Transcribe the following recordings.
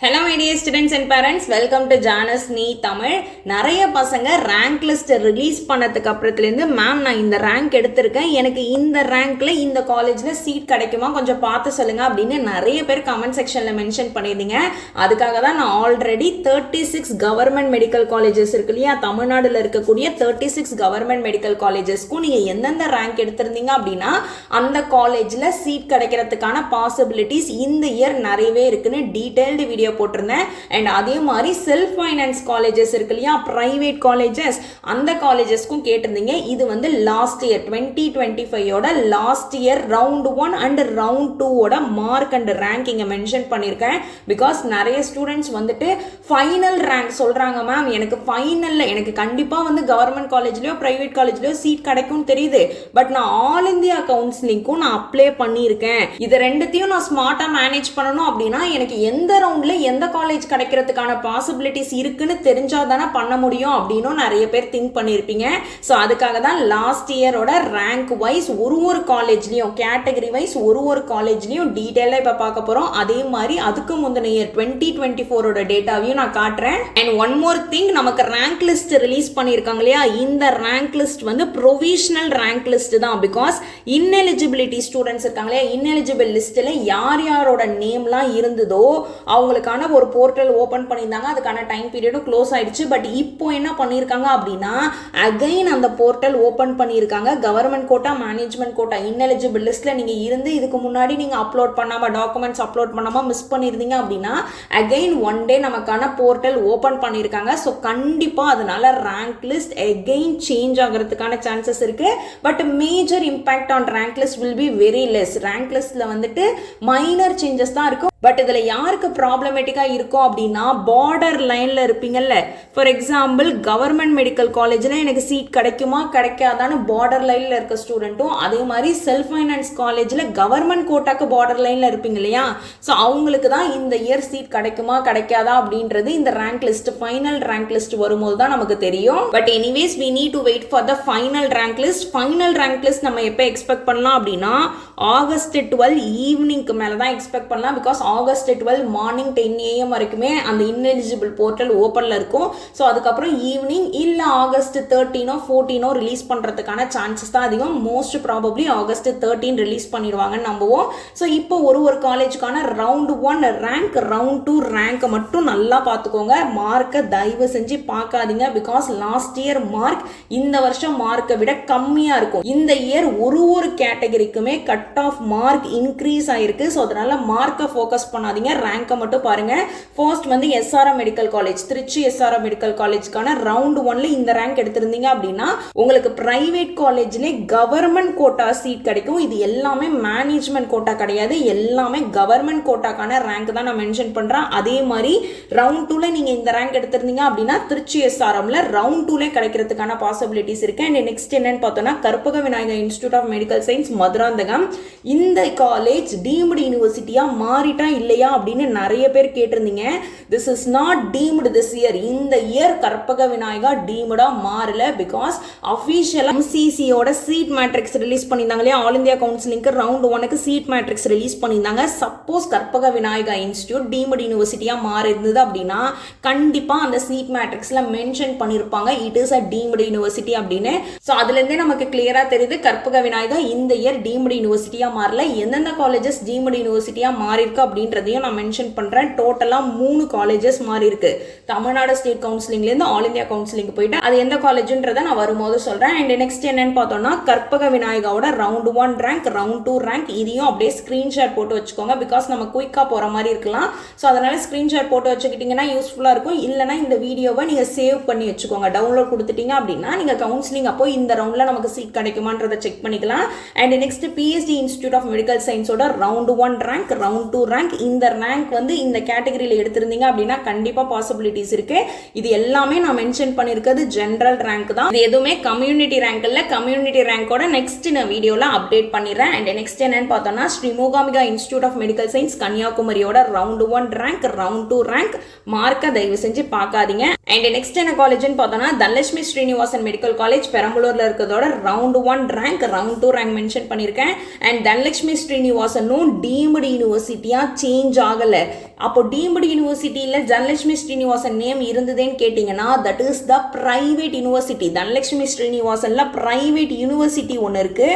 Hello my dear students and parents, welcome to Janus Nee Tamil. நிறைய பசங்க rank list release பண்ணதுக்கு அப்புறத்துலேருந்து ma'am நான் இந்த ரேங்க் எடுத்திருக்கேன், எனக்கு இந்த ரேங்க்ல இந்த காலேஜில் சீட் கிடைக்குமா கொஞ்சம் பார்த்து சொல்லுங்க அப்படின்னு நிறைய பேர் கமெண்ட் செக்ஷனில் மென்ஷன் பண்ணியிருந்தீங்க. அதுக்காக தான் நான் ஆல்ரெடி 36 கவர்மெண்ட் மெடிக்கல் காலேஜஸ் இருக்கு இல்லையா, தமிழ்நாடுல இருக்கக்கூடிய 36 கவர்மெண்ட் மெடிக்கல் காலேஜஸ்க்கும் நீங்கள் எந்தெந்த ரேங்க் எடுத்திருந்தீங்க அப்படின்னா அந்த காலேஜில் சீட் கிடைக்கிறதுக்கான பாசிபிலிட்டிஸ் இந்த இயர் நிறையவே இருக்குன்னு டீட்டெயில்டு வீடியோ போட்டிருந்தேன். அண்ட் அதே மாதிரி செல்ஃப் ஃபைனான்ஸ் காலேஜஸ் இருக்கு இல்லையா, பிரைவேட் காலேஜஸ், அந்த காலேஜஸ்க்கும் கேட்டிருந்தீங்க. இது வந்து last year 2025 last year round 1 and round 2 mark and rank இங்க மென்ஷன் பண்ணியிருக்கேன். பிகாஸ் நிறைய ஸ்டூடெண்ட்ஸ் வந்துட்டு ஃபைனல் ரேங்க் சொல்றாங்க மேம், எனக்கு ஃபைனல்ல எனக்கு கண்டிப்பா வந்து கவர்மெண்ட் காலேஜ்லயோ பிரைவேட் காலேஜ்லயோ சீட் கிடைக்கும் தெரியுது, பட் நான் ஆல் இந்தியா கவுன்சிலிங்க்கும் நான் அப்ளை பண்ணியிருக்கேன், இது ரெண்டுத்தையும் நான் ஸ்மார்ட்டா மேனேஜ் பண்ணணும் அப்படின்னா எனக்கு எந்த ரவுண்ட்ல எந்த காலேஜ் கிடைக்கிறதுக்கான பாசிபிலிட்டிஸ் இருக்குன்னு தெரிஞ்சா தானே பண்ண முடியும் அப்படின்னு நிறைய பேர் திங்க் பண்ணியிருப்பீங்க. ஸோ அதுக்காக தான் லாஸ்ட் இயரோட ரேங்க் வைஸ் ஒரு காலேஜ்லையும் கேட்டகரி வைஸ் ஒரு காலேஜ்லையும் டீட்டெயிலாக இப்போ பார்க்க போகிறோம். அதே மாதிரி அதுக்கு முந்தின இயர் 2024 டேட்டாவையும் நான் காட்டுறேன். அண்ட் ஒன் மோர் திங், நமக்கு ரேங்க் லிஸ்ட் ரிலீஸ் பண்ணியிருக்காங்க இல்லையா, இந்த ரேங்க் லிஸ்ட் வந்து ப்ரொவிஷனல் ரேங்க் லிஸ்ட் தான். பிகாஸ் இன்எலிஜிபிலிட்டி ஸ்டூடெண்ட்ஸ் இருக்காங்க இல்லையா, இன்எலிஜிபிள் லிஸ்ட்டில் யார் யாரோட நேம்லாம் இருந்ததோ அவங்களுக்கான ஒரு போர்ட்டல் ஓபன் பண்ணியிருந்தாங்க, அதுக்கான டைம் பீரியடும் க்ளோஸ் ஆயிடுச்சு. பட் இப்போ என்ன பண்ணியிருக்காங்க அப்படின்னா அகைன் அந்த போர்ட்டல் ஓபன் பண்ணியிருக்காங்க. Government quota, management quota, ineligible லிஸ்ட்ல நீங்க இருந்து இதுக்கு முன்னாடி நீங்க அப்லோட் பண்ணாம டாக்குமெண்ட்ஸ் அப்லோட் பண்ணாம மிஸ் பண்ணியிருந்தீங்க அப்படின்னா அகைன் ஒன் டே நமக்கான போர்ட்டல் ஓபன் பண்ணியிருக்காங்க. ஸோ கண்டிப்பா அதனால ரேங்க் லிஸ்ட் அகைன் சேஞ்ச் ஆகிறதுக்கான சான்சஸ் இருக்கு. But major impact on rank list will be very less. Rank லிஸ்ட்ல வந்துட்டு மைனர் சேஞ்சஸ் தான் இருக்கும். பட் இதுல யாருக்கு ப்ராப்ளமேட்டிக்கா இருக்கும் அப்படின்னா பார்டர் லைன்ல இருப்பீங்கல்ல, ஃபார் எக்ஸாம்பிள் கவர்மெண்ட் மெடிக்கல் காலேஜ்ல எனக்கு சீட் கிடைக்குமா கிடைக்காதான்னு பார்டர் லைன்ல இருக்க ஸ்டூடெண்ட்டும், அதே மாதிரி செல்ஃப் ஃபைனான்ஸ் காலேஜ்ல கவர்மெண்ட் கோட்டாக்கு பார்டர் லைன்ல இருப்பீங்க இல்லையா, ஸோ அவங்களுக்கு தான் இந்த இயர் சீட் கிடைக்குமா கிடைக்காதா அப்படின்றது இந்த rank list final rank list வரும்போது தான் நமக்கு தெரியும். But anyways we need to wait for the final rank list. Final rank list நம்ம எப்போ எக்ஸ்பெக்ட் பண்ணலாம் அப்படின்னா ஆகஸ்ட் 12 ஈவினிங்க்கு மேல தான் எக்ஸ்பெக்ட் பண்ணலாம். பிகாஸ் ஆகஸ்ட் 12 மார்னிங் 10 AM வரைக்குமே அந்த இன்எலிஜிபிள் போர்ட்டல் ஓப்பன்ல இருக்கும். ஸோ அதுக்கப்புறம் ஈவினிங் இல்லை ஆகஸ்ட் 13 14 ரிலீஸ் பண்றதுக்கான சான்சஸ் தான் அதிகம். மோஸ்ட் ப்ராபப்ளி ஆகஸ்ட் 13 ரிலீஸ் பண்ணிடுவாங்கன்னு நம்புவோம். ஸோ இப்போ ஒரு காலேஜுக்கான ரவுண்ட் 1 ரேங்க், ரவுண்ட் 2 ரேங்க் மட்டும் நல்லா பார்த்துக்கோங்க. மார்க்கை தயவு செஞ்சு பார்க்காதீங்க. பிகாஸ் லாஸ்ட் இயர் மார்க் இந்த வருஷம் மார்க்கை விட கம்மியா இருக்கும். இந்த இயர் ஒரு கேட்டகரிக்குமே கட் ஆஃப் மார்க் இன்க்ரீஸ் ஆயிருக்கு. ஸோ அதனால மார்க்கை ஃபோக்கஸ் பண்ணாதீங்க, ரேங்கை மட்டும் பாருங்க. ஃபர்ஸ்ட் வந்து SRM medical college, Tiruchi SRM medical காலேஜ்க்கான ரவுண்ட் 1ல இந்த ரேங்க் எடுத்திருந்தீங்க அப்படின்னா உங்களுக்கு பிரைவேட் காலேஜ்ல கவர்மெண்ட் கோட்டா சீட் கிடைக்கும். இது எல்லாமே மேனேஜ்மெண்ட் கோட்டா கிடையாது, எல்லாமே கவர்மெண்ட் கோட்டாக்கான ரேங்க் தான் நான் மென்ஷன் பண்றேன். அதே மாதிரி ரவுண்ட் 2ல நீங்க இந்த ரேங்க் எடுத்திருந்தீங்க அப்படின்னா திருச்சி எஸ்ஆர்எம்ல ரவுண்ட் 2ல கிடைக்கிறதுக்கான பாசிபிலிட்டிஸ் இருக்கு. அண்ட் நெக்ஸ்ட் என்னன்னு பார்த்தோம்னா Karpaga Vinayagar institute of medical science Madurantakam, இந்த காலேஜ் டீம்டு யூனிவர்சிட்டியா மாறிட்டா இல்லையா அப்படின்னு நிறைய பேர் கேட்டிருந்தீங்க. This is not deemed this year. இந்த இயர் கற்பக விநாயகா டீம்டா மாறல. பிகாஸ் அஃபிஷியலா எம்சிசியோட சீட் மேட்ரிக்ஸ் ரிலீஸ் பண்ணியிருந்தாங்க இல்லையா, ஆல் இந்தியா கவுன்சிலிங்க்கு ரவுண்ட் 1க்கு சீட் மேட்ரிக்ஸ் ரிலீஸ் பண்ணியிருந்தாங்க. சப்போஸ் கற்பக விநாயகா இன்ஸ்டிடியூட் டீம்டு யூனிவர்சிட்டியா மாறி இருந்தது அப்படின்னா கண்டிப்பா அந்த சீட் மேட்ரிக்ஸ்ல மென்ஷன் பண்ணிருப்பாங்க it is a deemed university அப்படின்னு. ஸோ அதுல இருந்தே நமக்கு கிளியரா தெரியுது கற்பக விநாயகா இந்த இயர் டீம்டு யூனிவர்சிட்டியா மாறல. எந்தெந்த காலேஜஸ் டீம்டு யூனிவர்சிட்டியா மாறி இருக்கு அப்படின்றதையும் நான் மென்ஷன் பண்றேன். டோட்டலா 3 காலேஜஸ் மாறி இருக்கு. தமிழ்நாடு ஸ்டேட் கவுன்சிலிங்ல இருந்து ஆல் இந்தியா கவுன்சிலிங் போயிட்டு அது எந்த காலேஜ்ன்றதை நான் வரும்போது சொல்றேன். அண்ட் நெக்ஸ்ட் என்னன்னு பார்த்தோம்னா கற்பக விநாயகாவோட ரவுண்ட் 1 ரேங்க், ரவுண்ட் 2 ரேங்க், இதையும் அப்படியே ஸ்கிரீன்ஷாட் போட்டு வச்சுக்கோங்க. பிகாஸ் நம்ம குயிக்கா போற மாதிரி இருக்கலாம். ஸோ அதனால ஸ்கிரீன்ஷாட் போட்டு வச்சுக்கிட்டீங்கன்னா யூஸ்ஃபுல்லா இருக்கும். இல்லைன்னா இந்த வீடியோவை நீங்க சேவ் பண்ணி வச்சுக்கோங்க. டவுன்லோட் கொடுத்துட்டீங்க அப்படின்னா நீங்க கவுன்சிலிங் அப்போ இந்த ரவுண்ட்ல நமக்கு சீட் கிடைக்குமான்றதை செக் பண்ணிக்கலாம். And next BST institute of medical சயின்ஸோட ரவுண்ட் 1 ரேங்க், ரவுண்ட் 2 ரேங்க், இந்த ரேங்க் வந்து இந்த கேட்டகரியில எடுத்திருந்தீங்க அப்படின்னா கண்டிப்பா பாசிபிலிட்டிஸ் இருக்கு. இது எல்லாமே நான் மென்ஷன் பண்ணிருக்கிறது ஜெனரல் ரேங்க் தான். இது எதுவுமே கம்யூனிட்டி ரேங்க் இல்ல. கம்யூனிட்டி ரேங்கோட நெக்ஸ்ட் நான் வீடியோல அப்டேட் பண்ணிடுறேன். அண்ட் நெக்ஸ்ட் என்னன்னு பார்த்தோம்னா Sri Mookambika institute of medical science கன்னியாகுமரியோட ரவுண்ட் 1 ரேங்க், ரவுண்ட் 2 ரேங்க், மார்க்கை தயவு செஞ்சு பார்க்காதீங்க. அண்ட் நெக்ஸ்ட் என்ன காலேஜ்னு பார்த்தோம்னா தனலட்சுமி ஸ்ரீனிவாசன் மெடிக்கல் காலேஜ் பெரம்பலூர்ல இருக்கிறதோட round 1 rank round 2 rank mention பண்ணியிருக்கேன். அண்ட் தனலட்சுமி ஸ்ரீனிவாசனும் டீம்டு யூனிவர்சிட்டியா சேஞ்ச் ஆகல. அப்போ டீம்டு யூனிவர்சிட்டியில் தனலட்சுமி ஸ்ரீனிவாசன் நேம் இருந்ததுன்னு கேட்டிங்கன்னா that is the private university. Dhanalakshmi ஸ்ரீனிவாசன்ல பிரைவேட் யூனிவர்சிட்டி ஒன்று இருக்கு,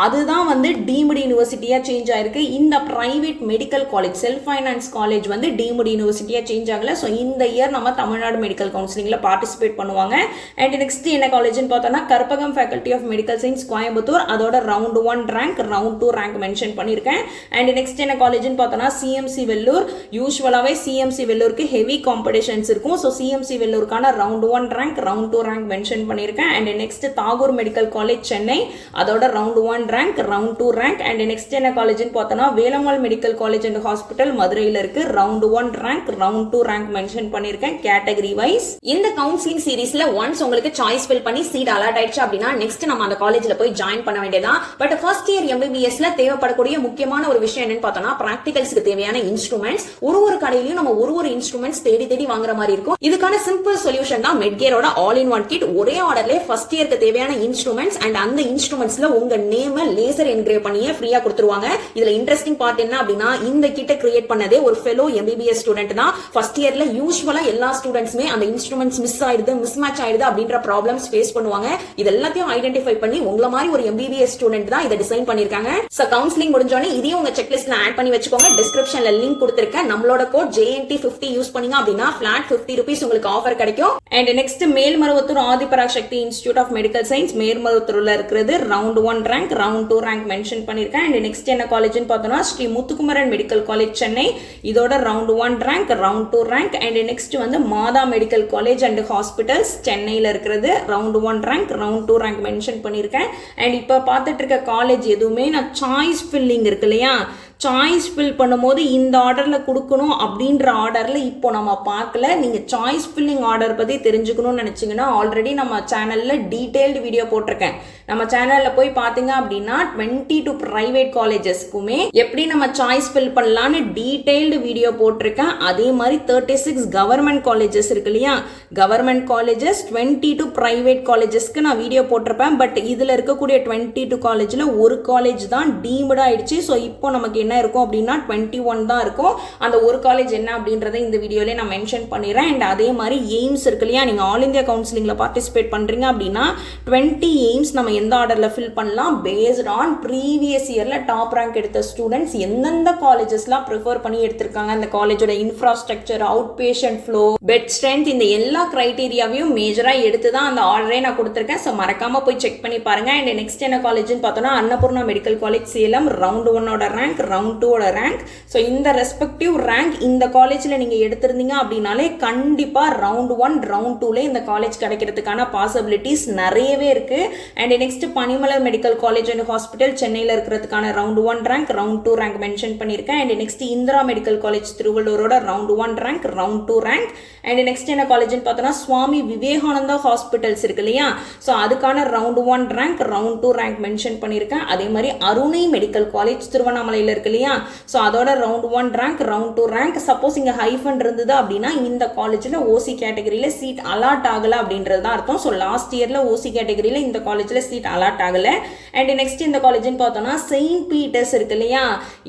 அதுதான் வந்து டீம்டு யூனிவர்சிட்டியா சேஞ்ச் ஆயிருக்கு. இந்த private medical college self finance college வந்து டீம்டு யூனிவர்சிட்டியா சேஞ்ச் ஆகல. ஸோ இந்த இயர் நம்ம தமிழ்நாடு மெடிக்கல் கவுன்சிலிங்ல பார்ட்டிசிபேட் பண்ணுவாங்க. அண்ட் நெக்ஸ்ட் என்ன காலேஜ்னு பார்த்தோம்னா Karpagam faculty of medical science Coimbatore, அதோட round 1 rank round 2 rank mention பண்ணியிருக்கேன். அண்ட் நெக்ஸ்ட் என்ன காலேஜ்னு பார்த்தோம்னா சிஎம்சி வெள்ளூர். யூஸ்வலாகவே சிஎம்சி வெள்ளூருக்கு ஹெவி காம்படிஷன்ஸ் இருக்கும். ஸோ சிஎம்சி வெள்ளூருக்கான round 1 rank round 2 rank mention பண்ணியிருக்கேன். And next Tagore medical college Chennai, அதோட round 1 rank round 2 rank. And next என்ன காலேஜ்னு பார்த்தோம்னா Velammal medical college and hospital மதுரையில் இருக்கு, round 1 rank round 2 rank mention பண்ணியிருக்கேன் கேட்டகரி வைஸ். இந்த கவுன்சிலிங் சீரிஸ்ல ஒன்ஸ் உங்களுக்கு சாய்ஸ் ஃபில் பண்ணி சீட் அலாட் ஆயிடுச்சு அப்படின்னா நெக்ஸ்ட் நம்ம அந்த காலேஜ்ல போய் ஜாயின் பண்ண வேண்டியதான். பட் ஃபர்ஸ்ட் இயர் எம்பிபிஎஸ்ல தேவைப்படக்கூடிய முக்கியமான ஒரு விஷயம் என்னன்னு பார்த்தோம்னா பிராக்டிகல்ஸ்க்கு தேவையான இன்ஸ்ட்ருமெண்ட்ஸ். ஒரு கடையிலயும் நம்ம ஒரு இன்ஸ்ட்ருமெண்ட்ஸ் தேடி தேடி வாங்குற மாதிரி இருக்கும். இதுக்கான சிம்பிள் சொல்யூஷன் தான் மெட்கேரோட ஆல் இன் ஒன் கிட். ஒரே ஆர்டர்ல ஃபர்ஸ்ட் இயருக்கு தேவையான இன்ஸ்ட்ருமெண்ட்ஸ் அண்ட் அந்த இன்ஸ்ட்ருமெண்ட்ஸ்ல உங்க நேம் லேசர் என்கிரேவ் பண்ணியே ஃப்ரீயா கொடுத்துருவாங்க. இதுல இன்ட்ரெஸ்டிங் பார்ட் என்ன அப்படின்னா இந்த கிட்ட கிரியேட் பண்ணதே ஒரு ஃபெலோ எம்பிபிஎஸ் ஸ்டூடெண்ட் தான். ஃபர்ஸ்ட் இயர்ல யூஸ்வலா எல்லா ஸ்டூடெண்ட்ஸ்மே அந்த இன்ஸ்ட்ருமெண்ட்ஸ் மிஸ் ஆயிடுது, மிஸ் மேட்ச் ஆயிடுது அப்படின்ற ப்ராப்ளம்ஸ் ஃபேஸ் பண்ணுவாங்க. இது எல்லாத்தையும் ஐடென்டிஃபை பண்ணி உங்கள மாதிரி ஒரு எம்பிபிஎஸ் ஸ்டூடெண்ட் தான் இதை டிசைன் பண்ணிருக்காங்க. சோ கவுன்சிலிங் முடிஞ்சோனே இதையும் உங்க செக்லிஸ்ட்ல ஆட் பண்ணி வச்சுக்கோங்க. டிஸ்கிரிப்ஷன்ல லிங்க் கொடுத்திருக்கேன். நம்மளோட கோட் JNT50 யூஸ் பண்ணீங்க அப்படின்னா ஃபிளாட் 50 ரூபீஸ் உங்களுக்கு ஆஃபர் கிடைக்கும். And next Melmaruvathur Adhiparasakthi institute of medical science மேல்மருவத்தூர்ல இருக்கிறது round 1 rank round 2 rank mention பண்ணிருக்கேன். அண்ட் நெக்ஸ்ட் என்ன காலேஜ்னு பார்த்தோம்னா ஸ்ரீ முத்துக்குமரன் மெடிக்கல் காலேஜ் சென்னை, இதோட round 1 rank round 2 rank. And next வந்து Mata medical college and hospitals சென்னையில் இருக்கிறது round 1 rank round 2 rank mention பண்ணியிருக்கேன். அண்ட் இப்போ பார்த்துட்டு இருக்க காலேஜ் எதுவுமே நான் சாய்ஸ் ஃபில்லிங் இருக்கு இல்லையா, சாய்ஸ் ஃபில் பண்ணும்போது இந்த ஆர்டரில் கொடுக்கணும் அப்படின்ற ஆர்டரில் இப்போ நம்ம பார்க்கல. நீங்கள் சாய்ஸ் ஃபில்லிங் ஆர்டர் பற்றி தெரிஞ்சுக்கணும்னு நினச்சிங்கன்னா ஆல்ரெடி நம்ம சேனலில் டீட்டெயில்டு வீடியோ போட்டிருக்கேன். நம்ம சேனலில் போய் பார்த்தீங்க அப்படின்னா 22 ப்ரைவேட் காலேஜஸ்க்குமே எப்படி நம்ம சாய்ஸ் ஃபில் பண்ணலான்னு டீட்டெயில்டு வீடியோ போட்டிருக்கேன். அதே மாதிரி 36 கவர்மெண்ட் காலேஜஸ் இருக்கு இல்லையா, கவர்மெண்ட் காலேஜஸ் 22 ப்ரைவேட் காலேஜஸ்க்கு நான் வீடியோ போட்டிருப்பேன். பட் இதில் இருக்கக்கூடிய 22 காலேஜில் ஒரு காலேஜ் தான் டீம்டு ஆயிடுச்சு. ஸோ இப்போ நமக்கு என்ன இருக்கும் அப்படின்னா 21 தான் இருக்கும். அந்த ஒரு காலேஜ் என்ன அப்படின்றத இந்த வீடியோல நான் மென்ஷன் பண்ணிடுறேன். அண்ட் அதே மாதிரி எய்ம்ஸ் இருக்கு இல்லையா, நீங்க ஆல் இந்தியா கவுன்சிலிங்ல பார்ட்டிசிபேட் பண்றீங்க அப்படின்னா 20 எய்ம்ஸ் நம்ம எந்த ஆர்டர்ல ஃபில் பண்ணலாம் பேஸ்ட் ஆன் ப்ரீவியஸ் இயர்ல டாப் ரேங்க் எடுத்த ஸ்டூடெண்ட்ஸ் எந்தெந்த காலேஜஸ்லாம் ப்ரிஃபர் பண்ணி எடுத்திருக்காங்க, அந்த காலேஜோட infrastructure, outpatient flow, bed strength, இந்த எல்லா கிரைட்டீரியாவையும் மேஜரா எடுத்து தான் அந்த ஆர்டரே நான் கொடுத்துருக்கேன். ஸோ மறக்காம போய் செக் பண்ணி பாருங்க. அண்ட் நெக்ஸ்ட் என்ன காலேஜ்னு பார்த்தோம்னா Annapoorna medical college Salem, round 1 rank round 2 rank. So இந்த ரெஸ்பெக்டிவ் ரேங்க் இந்த காலேஜில் நீங்கள் எடுத்திருந்தீங்க அப்படின்னாலே கண்டிப்பாக ரவுண்ட் 1 ரவுண்ட் 2ல இந்த காலேஜ் கிடைக்கிறதுக்கான பாசிபிலிட்டிஸ் நிறையவே இருக்கு. And next Panimalar medical college and hospital சென்னையில் இருக்கிறதுக்கான round 1 rank round 2 rank mention பண்ணியிருக்கேன். And next Indira medical college திருவள்ளூரோட round 1 rank round 2 rank. And next என்ன காலேஜ்னு பார்த்தோம்னா சுவாமி விவேகானந்தா ஹாஸ்பிட்டல்ஸ் இருக்கு இல்லையா, ஸோ அதுக்கான round 1 rank round 2 rank mention பண்ணியிருக்கேன். அதே மாதிரி அருணை மெடிக்கல் காலேஜ் திருவண்ணாமலையில் இருக்கு இல்லையா, ஸோ அதோட round 1 rank round 2 rank. Suppose இங்கே ஹைஃபன் இருந்தது அப்படின்னா இந்த காலேஜில் ஓசி கேட்டகரியில் சீட் அலாட் ஆகலை அப்படின்றது தான் அர்த்தம். ஸோ லாஸ்ட் இயரில் ஓசி கேட்டகரியில் இந்த காலேஜில் சீட் அலாட் ஆகலை. அண்ட் நெக்ஸ்ட் இந்த காலேஜ்னு பார்த்தோம்னா செயின்ட் பீட்டர்ஸ் இருக்கு இல்லையா,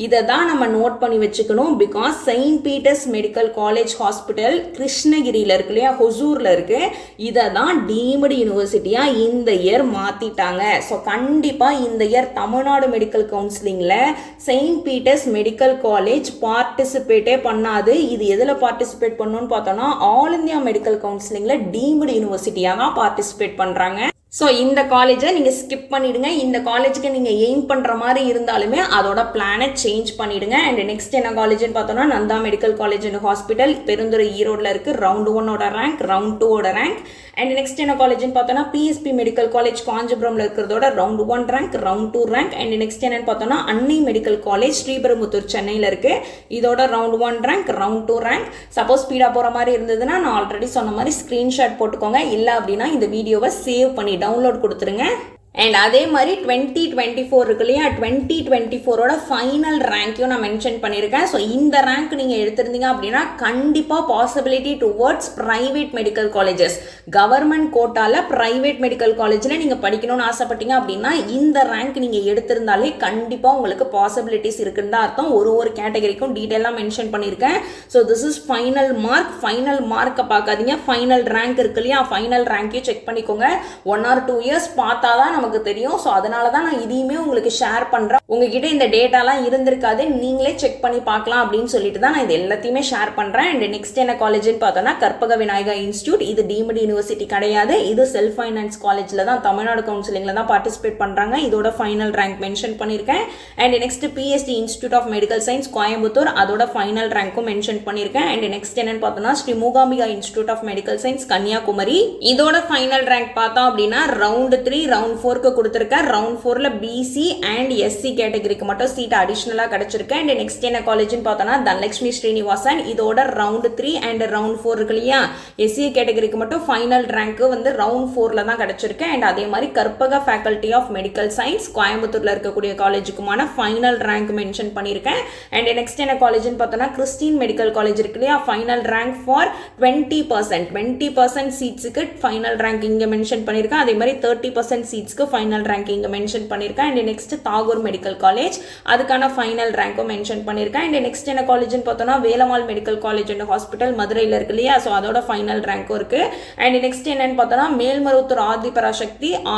இதை தான் நம்ம நோட் பண்ணி வச்சுக்கணும். Because Saint Peter's medical college hospital கிருஷ்ணகிரியில் இருக்கு இல்லையா, ஹொசூரில் இருக்கு, இதை தான் டீம்டு யூனிவர்சிட்டியாக இந்த இயர் மாற்றிட்டாங்க. ஸோ கண்டிப்பாக இந்த இயர் தமிழ்நாடு மெடிக்கல் கவுன்சிலிங்கில் செயின்ட் பீட்டர்ஸ் மெடிக்கல் காலேஜ் பார்ட்டிசிபேட்டே பண்ணாது. இது எதில் பார்ட்டிசிபேட் பண்ணணும்னு பார்த்தோம்னா ஆல் இந்தியா மெடிக்கல் கவுன்சிலிங்கில் டீம்டு யூனிவர்சிட்டியாக தான் பார்ட்டிசிபேட் பண்ணுறாங்க. ஸோ இந்த காலேஜை நீங்கள் ஸ்கிப் பண்ணிவிடுங்க. இந்த காலேஜுக்கு நீங்கள் எய்ம் பண்ணுற மாதிரி இருந்தாலுமே அதோட பிளானை சேஞ்ச் பண்ணிவிடுங்க. அண்ட் நெக்ஸ்ட் என்ன காலேஜ்னு பார்த்தோம்னா Nanda medical college and hospital Perundurai ஈரோடில் இருக்குது, round 1 rank round 2 rank. And next என்ன காலேஜ்னு பார்த்தோம்னா பிஎஸ்பி மெடிக்கல் காலேஜ் காஞ்சிபுரம்ல இருக்கிறதோட round 1 rank round 2 rank. And next என்னன்னு பார்த்தோம்னா அன்னை மெடிக்கல் காலேஜ் ஸ்ரீபெரும்புத்தூர் சென்னையில் இருக்குது, இதோட round 1 rank round 2 rank. Suppose ஸ்பீடாக போகிற மாதிரி இருந்ததுன்னா நான் ஆல்ரெடி சொன்ன மாதிரி ஸ்க்ரீன்ஷாட் போட்டுக்கோங்க, இல்லை அப்படின்னா இந்த வீடியோவை சேவ் பண்ணி டவுன்லோட் கொடுத்துருங்க. அண்ட் அதே மாதிரி 2024 இருக்கு இல்லையா, 2024ஓட ஃபைனல் ரேங்க்கையும் நான் மென்ஷன் பண்ணியிருக்கேன். ஸோ இந்த ரேங்க் நீங்கள் எடுத்திருந்தீங்க அப்படின்னா கண்டிப்பாக possibility towards private medical colleges, government கோட்டாவில் ப்ரைவேட் மெடிக்கல் காலேஜில் நீங்கள் படிக்கணும்னு ஆசைப்பட்டீங்க அப்படின்னா இந்த ரேங்க் நீங்கள் எடுத்திருந்தாலே கண்டிப்பாக உங்களுக்கு பாசிபிலிட்டிஸ் இருக்குன்னு தான் அர்த்தம். ஒரு கேட்டகரிக்கும் டீட்டெயிலாக மென்ஷன் பண்ணியிருக்கேன். So this is final mark. Final மார்க்கை பார்க்காதீங்க, ஃபைனல் ரேங்க் இருக்கு இல்லையா, ஃபைனல் ரேங்க்கையும் செக் பண்ணிக்கோங்க. 1 or 2 years பார்த்தா தான் நமக்கு தெரியும். ஸோ அதனால தான் நான் இதையுமே உங்களுக்கு ஷேர் பண்ணுறேன். உங்ககிட்ட இந்த டேட்டாலாம் இருந்திருக்காது, நீங்களே செக் பண்ணி பார்க்கலாம் அப்படின்னு சொல்லிட்டு தான் நான் இது எல்லாத்தையுமே ஷேர் பண்ணுறேன். அண்ட் நெக்ஸ்ட் என்ன காலேஜ்னு பார்த்தோன்னா கற்பக விநாயகா இன்ஸ்டியூட். இது டீம்டு யூனிவர்சிட்டி கிடையாது, இது செல்ஃப் ஃபைனான்ஸ் காலேஜில் தான், தமிழ்நாடு கவுன்சிலிங்கில் தான் பார்ட்டிசிபேட் பண்ணுறாங்க. இதோட ஃபைனல் ரேங்க் மென்ஷன் பண்ணியிருக்கேன். And next PSG institute of medical science Coimbatore, அதோட ஃபைனல் ரேங்க்கும் மென்ஷன் பண்ணியிருக்கேன். அண்ட் நெக்ஸ்ட் என்னன்னு பார்த்தோன்னா Sri Mookambika institute of medical science Kanyakumari. இதோட ஃபைனல் ரேங்க் பார்த்தோம் அப்படின்னா ரவுண்ட் 3 ரவுண்ட் 4க்கு கொடுத்துருக்கேன். ரவுண்ட் 4ல பிசி அண்ட் எஸ்சி கேட்டகரிக்கு மட்டும் சீட் அடிஷ்னலாக கிடைச்சிருக்கு. அண்ட் நெக்ஸ்ட் என்ன காலேஜ்னு பார்த்தோன்னா தனலட்சுமி ஸ்ரீனிவாசன். இதோட ரவுண்ட் 3 அண்ட் ரவுண்ட் 4 இருக்கு இல்லையா, எஸ்சி கேட்டகரிக்கு மட்டும் ஃபைனல் ரேங்க் வந்து ரவுண்ட் 4ல தான் கிடைச்சிருக்கு. அண்ட் அதே மாதிரி Karpaga faculty of medical science கோயம்புத்தூர்ல இருக்கக்கூடிய காலேஜுக்குமான ஃபைனல் ரேங்க் மென்ஷன் பண்ணியிருக்கேன். அண்ட் நெக்ஸ்ட் என்ன காலேஜ்னு பார்த்தோன்னா கிறிஸ்டின் மெடிக்கல் காலேஜ் இருக்கு இல்லையா, ஃபைனல் ரேங்க் ஃபார் 20% சீட்ஸுக்கு ஃபைனல் ரேங்க் இங்கே மென்ஷன் பண்ணியிருக்கேன். அதே மாதிரி 30% சீட்ஸ்க்கு ஃபைனல் ரேங்க் இங்கே மென்ஷன் பண்ணியிருக்கேன். And next Tagore medical college, அதுக்கான ஃபைனல் ரேங்க்கும் மென்ஷன் பண்ணியிருக்கேன். அண்ட் நெக்ஸ்ட் என்ன காலேஜ்னு பார்த்தோன்னா Velammal medical college and hospital மதுரையில் இருக்கு இல்லையா, ஸோ அதோட ஃபைனல் ரேங்க்கும் இருக்கு. அண்ட் நெக்ஸ்ட் என்னன்னு பார்த்தோன்னா மேல்மருவத்தூர்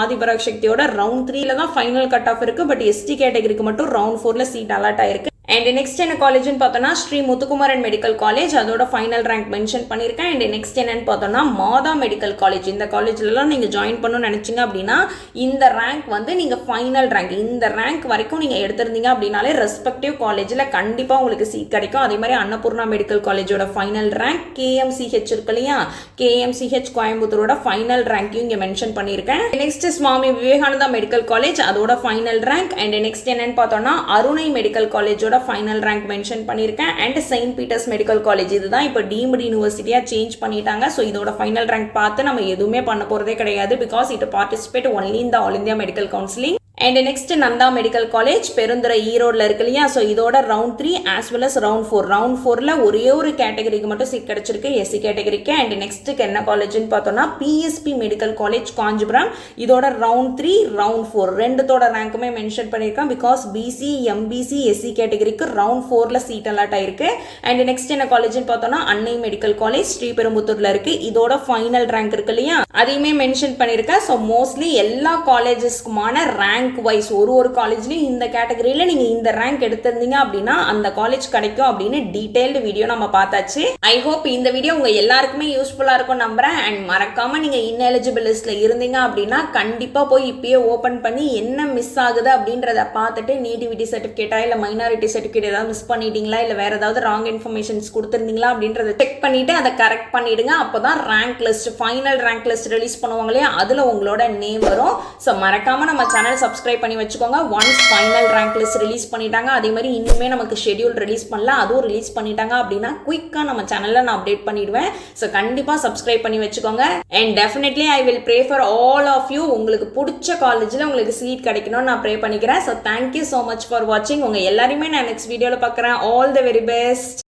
ஆதிபராசக்தியோட ரவுண்ட் 3ல தான் ஃபைனல் கட் ஆஃப் இருக்கு. பட் எஸ்டி கேட்டகரிக்கு மட்டும் ரவுண்ட் 4ல சீட் அலாட் ஆயிருக்கு. அண்ட் நெக்ஸ்ட் என்ன காலேஜ்னு பார்த்தோன்னா ஸ்ரீ முத்துக்குமரன் மெடிக்கல் காலேஜ், அதோட ஃபைனல் ரேங்க் மென்ஷன் பண்ணியிருக்கேன். அண்ட் நெக்ஸ்ட் என்னன்னு பார்த்தோன்னா மாதா மெடிக்கல் காலேஜ். இந்த காலேஜ்லலாம் நீங்கள் ஜாயின் பண்ணணும்னு நினச்சிங்க அப்படின்னா இந்த ரேங்க் வந்து நீங்கள் ஃபைனல் ரேங்க், இந்த ரேங்க் வரைக்கும் நீங்கள் எடுத்திருந்தீங்க அப்படின்னாலே ரெஸ்பெக்டிவ் காலேஜில் கண்டிப்பாக உங்களுக்கு சீட் கிடைக்கும். அதே மாதிரி அன்னபூர்ணா மெடிக்கல் காலேஜோட ஃபைனல் ரேங்க், கேஎம்சிஹெச் இருக்கு இல்லையா, கேஎம்சிஹெச் கோயம்புத்தூரோட ஃபைனல் ரேங்க்கையும் இங்கே மென்ஷன் பண்ணியிருக்கேன். Next Swami Vivekananda medical college, அதோட ஃபைனல் ரேங்க். அண்ட் நெக்ஸ்ட் என்னன்னு பார்த்தோன்னா அருணை மெடிக்கல் காலேஜோட ஃபைனல் ரேங்க் மென்ஷன் பண்ணியிருக்கேன். And Saint Peter's medical college, இதுதான் இப்போ டீம்டு யூனிவர்சிட்டியா சேஞ்ச் பண்ணிட்டாங்க. ஸோ இதோட ஃபைனல் ரேங்க் பார்த்து நம்ம எதுவுமே பண்ண போறதே கிடையாது, because it participate only in the all India medical counselling. And next Nanda medical college Perundurai ஈரோடில் இருக்கு இல்லையா, ஸோ இதோட round 3 as well as round 4. Round 4ல ஒரே ஒரு கேட்டகரிக்கு மட்டும் சீட் கிடைச்சிருக்கு, எஸ்சி கேட்டகரிக்கு. அண்ட் நெக்ஸ்ட்டுக்கு என்ன காலேஜ்னு பார்த்தோம்னா பிஎஸ்பி மெடிக்கல் காலேஜ் காஞ்சிபுரம். இதோட ரவுண்ட் 3 ரவுண்ட் 4 ரெண்டுத்தோட ரேங்க்குமே மென்ஷன் பண்ணியிருக்கேன், பிகாஸ் பிசி எம்பிசி எஸ்சி கேட்டகரிக்கு ரவுண்ட் 4ல சீட் அலாட் ஆயிருக்கு. அண்ட் நெக்ஸ்ட் என்ன காலேஜ்னு பார்த்தோம்னா அன்னை மெடிக்கல் காலேஜ் ஸ்ரீபெரும்புத்தூர்ல இருக்கு. இதோட ஃபைனல் ரேங்க் இருக்கு இல்லையா, அதையுமே மென்ஷன் பண்ணியிருக்கேன். ஸோ மோஸ்ட்லி எல்லா காலேஜஸ்க்குமான ரேங்க் வைஸ் ஒரு காலேஜ்லயும் இந்த கேட்டகரியில நீங்க இந்த ரேங்க் எடுத்திருந்தீங்க அப்படின்னா அந்த காலேஜ் கிடைக்கும் அப்படின்னு டீடைல்டு வீடியோ நம்ம பார்த்தாச்சு. ஐ ஹோப் இந்த வீடியோ உங்க எல்லாருக்குமே யூஸ்ஃபுல்லா இருக்கும் நம்புறேன். அண்ட் மறக்காம நீங்க இன்எலிஜிபிள் லிஸ்ட்ல இருந்தீங்க அப்படின்னா கண்டிப்பா போய் இப்பயே ஓபன் பண்ணி என்ன மிஸ் ஆகுது அப்படின்றத பார்த்துட்டு நேட்டிவிட்டி சர்டிபிகேட்டா இல்ல மைனாரிட்டி சர்டிபிகேட் ஏதாவது மிஸ் பண்ணிட்டீங்களா இல்ல வேற ஏதாவது ராங் இன்ஃபர்மேஷன்ஸ் கொடுத்திருந்தீங்களா அப்படின்றத செக் பண்ணிட்டு அதை கரெக்ட் பண்ணிடுங்க. அப்போதான் rank list, final rank list release பண்ணுவாங்க இல்லையா, அதுல உங்களோட நேம் வரும். ஸோ மறக்காம நம்ம சேனல் சப்ஸ்கிரைப் பண்ணி வச்சுக்கோங்க. Once final rank list release பண்ணிட்டாங்க, அதே மாதிரி இன்னுமே நமக்கு ஷெட்யூல் ரிலீஸ் பண்ணல, அதுவும் ரிலீஸ் பண்ணிட்டாங்க அப்படின்னா குயிக்கா நம்ம சேனல்ல நான் அப்டேட் பண்ணிடுவேன். ஸோ கண்டிப்பா சப்ஸ்கிரைப் பண்ணி வச்சுக்கோங்க. And definitely I will pray for all of you. உங்களுக்கு பிடிச்ச காலேஜில் உங்களுக்கு சீட் கிடைக்கணும்னு நான் ப்ரே பண்ணிக்கிறேன். So thank you so much for வாட்சிங். உங்க எல்லாருமே நான் நெக்ஸ்ட் வீடியோவில் பார்க்குறேன். All the very best.